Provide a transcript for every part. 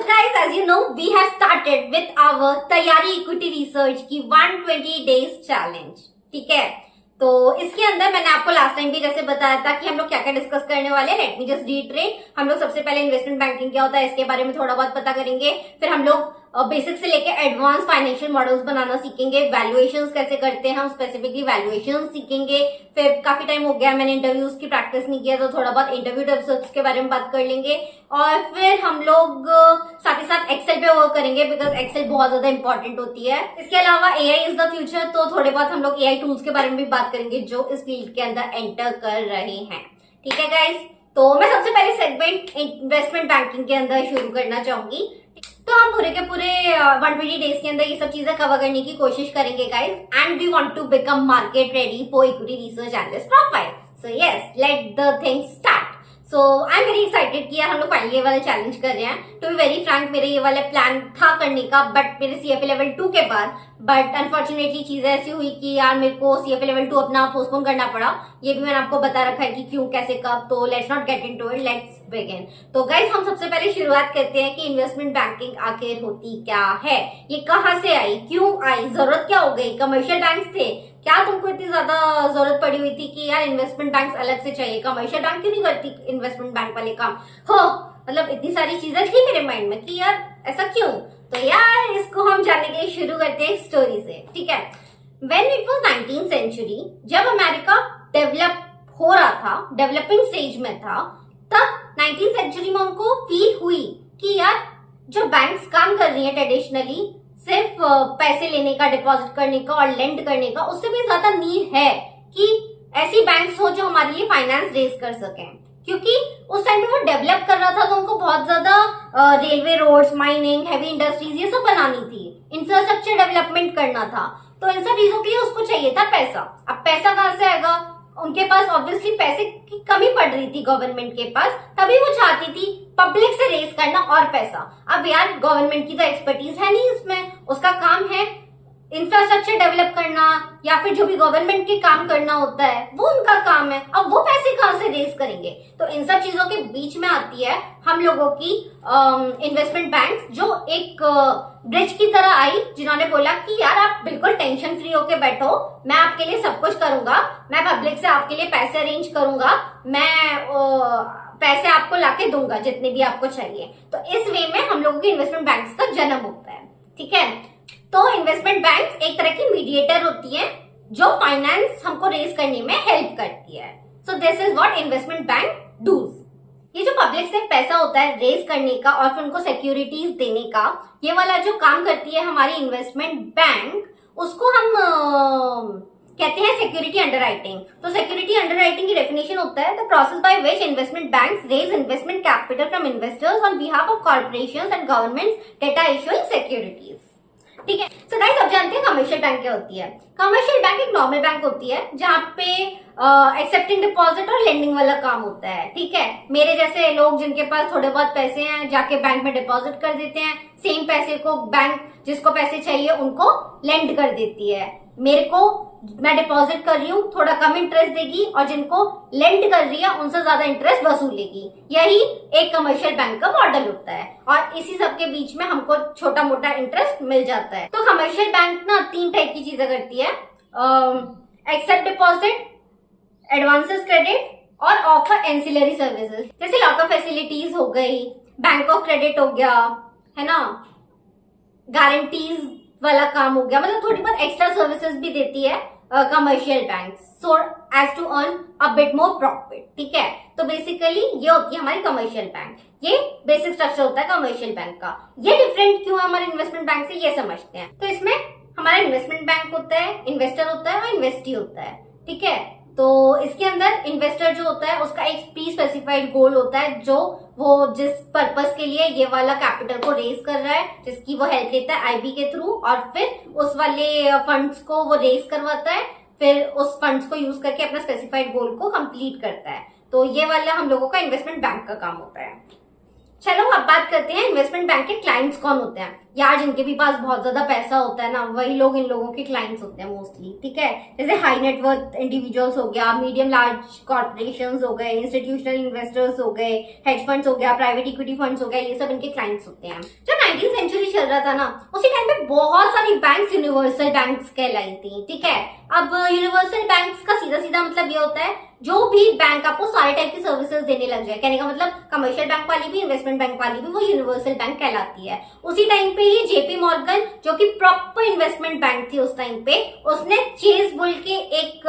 guys, as you know, we have started with our तैयारी equity research की 120 days challenge. ठीक है, तो इसके अंदर मैंने आपको लास्ट टाइम भी जैसे बताया था कि हम लोग क्या क्या डिस्कस करने वाले हैं। Let me just retreat. हम लोग सबसे पहले इन्वेस्टमेंट बैंकिंग क्या होता है इसके बारे में थोड़ा बहुत पता करेंगे। फिर हम लोग बेसिक से लेके एडवांस फाइनेंशियल मॉडल्स बनाना सीखेंगे। वैल्यूएशंस कैसे करते हैं हम स्पेसिफिकली वैल्यूएशंस सीखेंगे। फिर काफी टाइम हो गया मैंने इंटरव्यूज की प्रैक्टिस नहीं किया, तो थोड़ा बहुत इंटरव्यू टिप्स के बारे में बात कर लेंगे। और फिर हम लोग साथ ही साथ एक्सेल पे वर्क करेंगे, बिकॉज एक्सेल बहुत ज्यादा इंपॉर्टेंट होती है। इसके अलावा एआई इज द फ्यूचर, तो थोड़े बहुत हम लोग एआई टूल्स के बारे में भी बात करेंगे जो इस फील्ड के अंदर एंटर कर रहे हैं। ठीक है गाइस, तो मैं सबसे पहले सेगमेंट इन्वेस्टमेंट बैंकिंग के अंदर शुरू करना चाहूंगी। तो हम पूरे के पूरे 120 डेज के अंदर ये सब चीजें कवर करने की कोशिश करेंगे guys, and we want to become market ready for equity research analyst profile. So yes, let the things start. So I am very excited कि यार हम लोग फाइनली ये वाला चैलेंज कर रहे हैं। टू बी वेरी फ्रैंक, मेरे ये वाला प्लान था करने का बट मेरे सीएफए लेवल 2 के बाद, बट अनफॉर्चुनेटली चीजें ऐसी हुई कि यार मेरे को सीएफए लेवल 2 अपना पोस्टपोन करना पड़ा। ये भी मैंने आपको बता रखा है कि क्यों कैसे कब। तो let's not get into it, let's begin. तो गाइस, हम सबसे पहले शुरुआत करते हैं कि इन्वेस्टमेंट बैंकिंग आखिर होती क्या है, ये कहाँ से आई, क्यों आई, जरूरत क्या हो गई। कमर्शियल बैंक्स थे, क्या तुमको इतनी ज्यादा जरूरत पड़ी हुई थी कि यार इन्वेस्टमेंट बैंक अलग से चाहिए, कमर्शियल बैंक क्यों नहीं करती इन्वेस्टमेंट बैंक वाले काम हो। मतलब इतनी सारी चीजें थी मेरे माइंड में कि यार ऐसा क्यों। तो यार इसको हम जानने के लिए शुरू करते हैं स्टोरी से। ठीक है, when it was 19th century, जब अमेरिका डेवलप हो रहा था, डेवलपिंग स्टेज में था, तब 19th सेंचुरी में उनको फील हुई कि यार जो बैंक्स काम कर रही है ट्रेडिशनली सिर्फ पैसे लेने का, डिपॉजिट करने का और लेंड करने का, उससे भी ज्यादा नीड है कि ऐसी बैंक्स हो जो हमारे लिए फाइनेंस रेज कर सकें। क्योंकि उस टाइम में वो डेवलप कर रहा था तो उनको बहुत ज्यादा railway, roads, mining, heavy industries ये सब बनानी थी, इंफ्रास्ट्रक्चर डेवलपमेंट करना था। तो इन सब चीजों के लिए उसको चाहिए था पैसा। अब पैसा कहाँ से आएगा, उनके पास ऑब्वियसली पैसे की कमी पड़ रही थी गवर्नमेंट के पास, तभी वो चाहती थी पब्लिक से रेज करना और पैसा। अब यार गवर्नमेंट की तो एक्सपर्टीज है नहीं इसमें, उसका काम है इंफ्रास्ट्रक्चर डेवलप करना या फिर जो भी गवर्नमेंट के काम करना होता है वो उनका काम है। अब वो पैसे कहाँ से रेज करेंगे। तो इन सब चीजों के बीच में आती है हम लोगों की इन्वेस्टमेंट बैंक्स, जो एक ब्रिज की तरह आई, जिन्होंने बोला कि यार आप बिल्कुल टेंशन फ्री होके बैठो, मैं आपके लिए सब कुछ करूंगा, मैं पब्लिक से आपके लिए पैसे अरेंज करूंगा, मैं पैसे आपको लाके दूंगा जितने भी आपको चाहिए। तो इस वे में हम लोगों के इन्वेस्टमेंट बैंक्स का जन्म होता है। ठीक है, तो इन्वेस्टमेंट बैंक्स एक तरह की मीडिएटर होती है जो फाइनेंस हमको रेज करने में हेल्प करती है। So this is what investment bank does. ये जो पब्लिक से पैसा होता है रेज करने का और फिर उनको सिक्योरिटीज देने का, ये वाला जो काम करती है हमारी इन्वेस्टमेंट बैंक, उसको हम कहते हैं सिक्योरिटी अंडरराइटिंग। तो सिक्योरिटी अंडरराइटिंग की डेफिनेशन होता है the process by which investment banks raise investment capital from investors on behalf of corporations and governments data issuing securities. ठीक है, सो गाइस अब जानते हैं कमर्शियल बैंक क्या होती है। कमर्शियल बैंक एक नॉर्मल बैंक होती है जहाँ पे एक्सेप्टिंग डिपॉजिट और लेंडिंग वाला काम होता है। ठीक है, मेरे जैसे लोग जिनके पास थोड़े बहुत पैसे हैं जाके बैंक में डिपॉजिट कर देते हैं, सेम पैसे को बैंक जिसको पैसे चाहिए उनको लेंड कर देती है। मेरे को, मैं डिपॉजिट कर रही हूँ, थोड़ा कम इंटरेस्ट देगी और जिनको लेंड कर रही है उनसे ज्यादा इंटरेस्ट वसूलेगी। यही एक कमर्शियल बैंक का मॉडल होता है और इसी सब के बीच में हमको छोटा मोटा इंटरेस्ट मिल जाता है। तो कमर्शियल बैंक ना 3 टाइप की चीजें करती है, एक्सेप्ट डिपॉजिट, एडवांसेस क्रेडिट और ऑफर एंसिलरी सर्विसेज। जैसे लॉकर फैसिलिटीज हो गई, बैंक ऑफ क्रेडिट हो गया, है ना, गारंटीज वाला काम हो गया, मतलब थोड़ी बहुत एक्स्ट्रा सर्विसेज भी देती है commercial bank, so as to earn a bit more profit. ठीक है, तो बेसिकली ये होती है हमारी कमर्शियल बैंक। ये बेसिक स्ट्रक्चर होता है कमर्शियल बैंक का। ये डिफरेंट क्यों है हमारे इन्वेस्टमेंट बैंक से, ये समझते हैं। तो इसमें हमारा इन्वेस्टमेंट बैंक होता है, इन्वेस्टर होता है और इन्वेस्टी होता है। ठीक है, तो इसके अंदर इन्वेस्टर जो होता है उसका एक प्री स्पेसिफाइड गोल होता है, जो वो जिस पर्पस के लिए ये वाला कैपिटल को रेज कर रहा है, जिसकी वो हेल्प लेता है आईबी के थ्रू, और फिर उस वाले फंड्स को वो रेज करवाता है, फिर उस फंड्स को यूज करके अपना स्पेसिफाइड गोल को कंप्लीट करता है। तो ये वाला हम लोगों का इन्वेस्टमेंट बैंक का काम होता है। चलो अब बात करते हैं इन्वेस्टमेंट बैंक के क्लाइंट्स कौन होते हैं। यार जिनके भी पास बहुत ज्यादा पैसा होता है ना, वही लोग इन लोगों के क्लाइंट्स होते हैं मोस्टली, ठीक है। जैसे हाई नेटवर्थ इंडिविजुअल्स हो गया, मीडियम लार्ज कॉर्पोरेशंस हो गए, इंस्टीट्यूशनल इन्वेस्टर्स हो गए, हेज फंड्स हो गया, प्राइवेट इक्विटी फंड्स हो गए, ये सब इनके क्लाइंट्स होते हैं। जब 19th सेंचुरी चल रहा था ना, उसी टाइम पे बहुत सारी बैंक्स यूनिवर्सल बैंक्स कहलाई थी, ठीक है। अब यूनिवर्सल बैंक्स का सीधा सीधा मतलब ये होता है, जो भी बैंक आपको सारे टाइप की सर्विसेज देने लग जाए, कहने का मतलब कमर्शियल बैंक वाली भी, इन्वेस्टमेंट बैंक वाली भी, वो यूनिवर्सल बैंक कहलाती है। उसी टाइम पे ही जेपी मॉर्गन, जो कि प्रॉपर इन्वेस्टमेंट बैंक थी उस टाइम पे, उसने चेस बोल के एक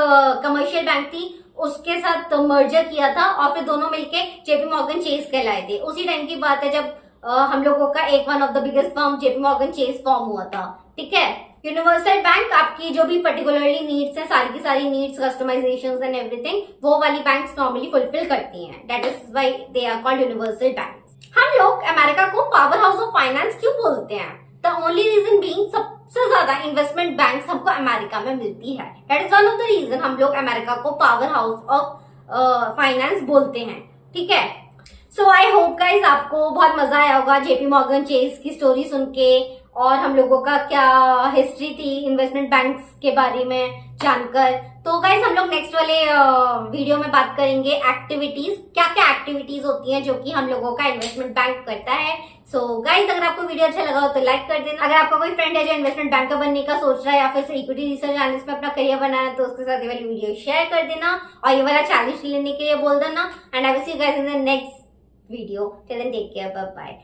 कमर्शियल बैंक थी, उसके साथ मर्जर किया था और फिर दोनों मिलके जेपी मॉर्गन चेस कहलाए थे। उसी टाइम की बात है जब हम लोगों का एक one of the biggest firm JP Morgan Chase form हुआ था, ठीक है। यूनिवर्सल बैंक आपकी जो भी पर्टिकुलरली नीड्स है, सारी की सारी नीड्स, कस्टमाइजेशंस एंड एवरीथिंग, वो वाली बैंक्स नॉर्मली फुलफिल करती हैं। That is why they are called universal banks. हम लोग अमेरिका को पावर हाउस ऑफ फाइनेंस क्यों बोलते हैं? द ओनली रीजन बीइंग सबसे ज्यादा इन्वेस्टमेंट बैंक्स हमको अमेरिका में मिलती है। That is one of the reason हम लोग अमेरिका को पावर हाउस ऑफ फाइनेंस बोलते हैं, ठीक है। सो आई होप गाइस आपको बहुत मजा आया होगा जेपी मॉर्गन चेस की स्टोरी सुन के, और हम लोगों का क्या हिस्ट्री थी इन्वेस्टमेंट बैंक्स के बारे में जानकर। तो गाइस हम लोग नेक्स्ट वाले वीडियो में बात करेंगे एक्टिविटीज, क्या क्या एक्टिविटीज होती हैं जो कि हम लोगों का इन्वेस्टमेंट बैंक करता है। सो गाइस अगर आपको वीडियो अच्छा लगा हो तो लाइक कर देना। अगर आपका कोई फ्रेंड है जो इन्वेस्टमेंट बैंकर बनने का सोच रहा है या फिर इक्विटी रिसर्च एनालिस्ट में अपना करियर बनाना है, तो उसके साथ ये वाली वीडियो शेयर कर देना और ये वाला चैलेंज लेने के लिए बोल देना। And I will see you guys in the next video. Till then, take care. Bye bye.